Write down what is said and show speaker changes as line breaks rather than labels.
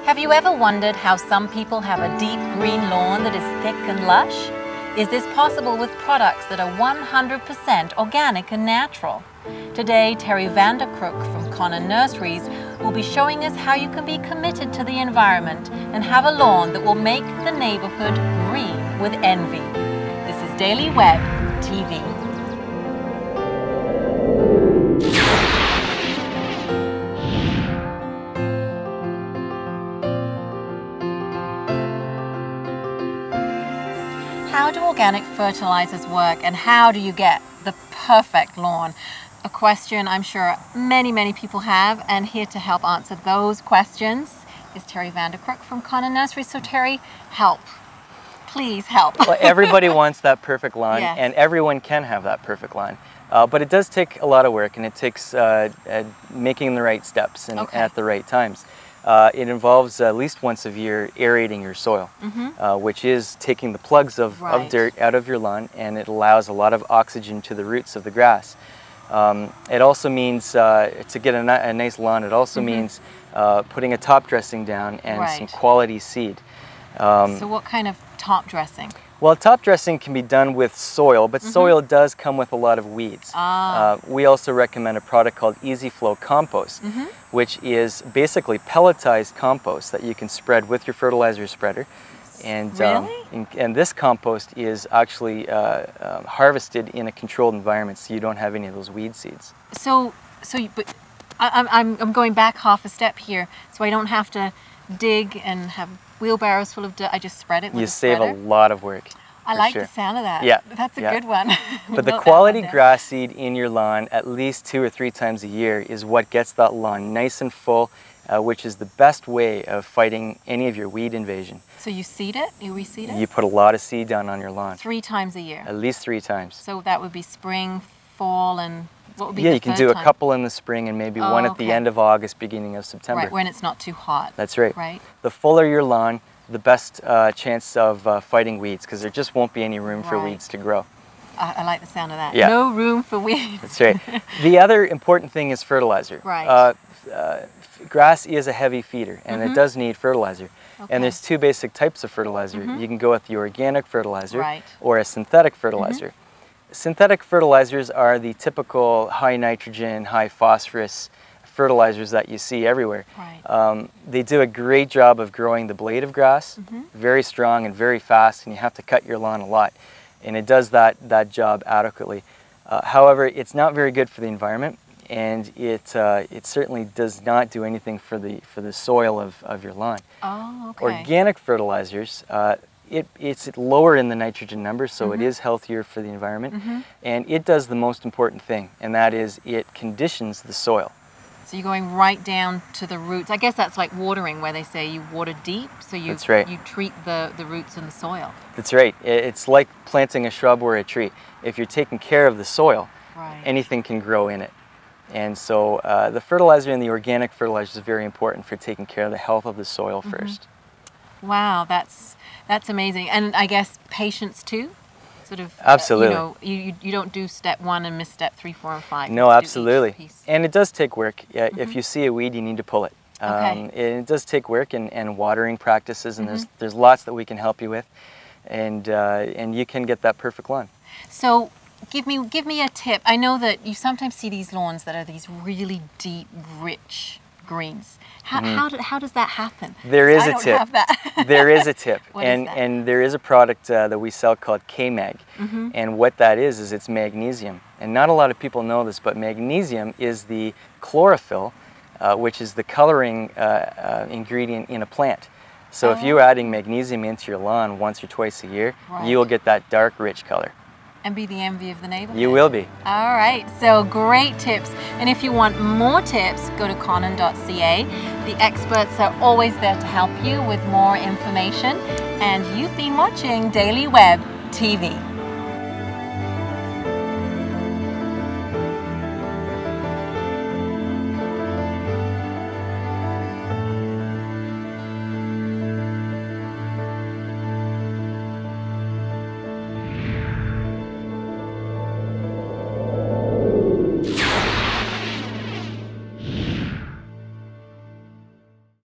Have you ever wondered how some people have a deep green lawn that is thick and lush? Is this possible with products that are 100% organic and natural? Today, Terry Vanderkrook from Conner Nurseries will be showing us how you can be committed to the environment and have a lawn that will make the neighborhood green with envy. This is Daily Web TV. How do organic fertilizers work, and how do you get the perfect lawn? A question I'm sure many people have, and here to help answer those questions is Terry Vanderkrook from Conner Nursery. So Terry, help. Please help.
Well, everybody wants that perfect lawn,
yes.
And everyone can have that perfect lawn. But it does take a lot of work, and it takes making the right steps and at the right times. It involves at least once a year aerating your soil, which is taking the plugs of dirt out of your lawn, and it allows a lot of oxygen to the roots of the grass. It also means, to get a nice lawn, it also means putting a top dressing down and some quality seed.
So what kind of top dressing?
Well, top dressing can be done with soil, but soil does come with a lot of weeds. We also recommend a product called Easy Flow Compost, which is basically pelletized compost that you can spread with your fertilizer spreader. And, and this compost is actually harvested in a controlled environment, so you don't have any of those weed seeds.
But I'm going back half a step here, so I don't have to dig and have wheelbarrows full of dirt. I just spread it with a spreader.
You save a lot of work.
I like the sound of that.
Yeah.
That's a good one.
But the quality grass seed in your lawn at least 2 or 3 times a year is what gets that lawn nice and full, which is the best way of fighting any of your weed invasion.
So you seed it? You reseed it?
You put a lot of seed down on your lawn.
3 times a year?
At least 3 times.
So that would be spring, fall, and what would be the
you can do a couple in the spring and maybe one at the end of August, beginning of September.
Right, when it's not too hot.
That's right.
Right.
The fuller your lawn, the best chance of fighting weeds, because there just won't be any room for weeds to grow.
I like the sound of that.
Yeah.
No room for weeds.
That's right. The other important thing is fertilizer.
Right.
Grass is a heavy feeder, and it does need fertilizer. And there's 2 basic types of fertilizer. You can go with the organic fertilizer or a synthetic fertilizer. Synthetic fertilizers are the typical high nitrogen, high phosphorus fertilizers that you see everywhere. They do a great job of growing the blade of grass, very strong and very fast, and you have to cut your lawn a lot. And it does that job adequately. However, it's not very good for the environment, and it certainly does not do anything for the soil of your lawn. Organic fertilizers, it's lower in the nitrogen numbers, so it is healthier for the environment, and it does the most important thing, and that is it conditions the soil.
So you're going right down to the roots. I guess that's like watering, where they say you water deep, so you treat the roots in the soil. That's
right. It's like planting a shrub or a tree. If you're taking care of the soil, anything can grow in it. And so the fertilizer and the organic fertilizer is very important for taking care of the health of the soil first.
Wow, that's amazing. And I guess patience too? Sort of,
absolutely.
You don't do step 1 and miss step 3, 4, and 5.
No, absolutely. And it does take work. If you see a weed, you need to pull it. It does take work and watering practices, and there's lots that we can help you with, and you can get that perfect lawn.
So give me a tip. I know that you sometimes see these lawns that are these really deep, rich greens. How does that happen?
There is a tip.
Have that.
There is a tip.
And
there is a product that we sell called K-Mag. And what that is it's magnesium. And not a lot of people know this, but magnesium is the chlorophyll, which is the coloring ingredient in a plant. So if you're adding magnesium into your lawn once or twice a year, you will get that dark, rich color.
And be the envy of the neighborhood.
You will be.
All right, so great tips. And if you want more tips, go to conner.ca. The experts are always there to help you with more information. And you've been watching Daily Web TV.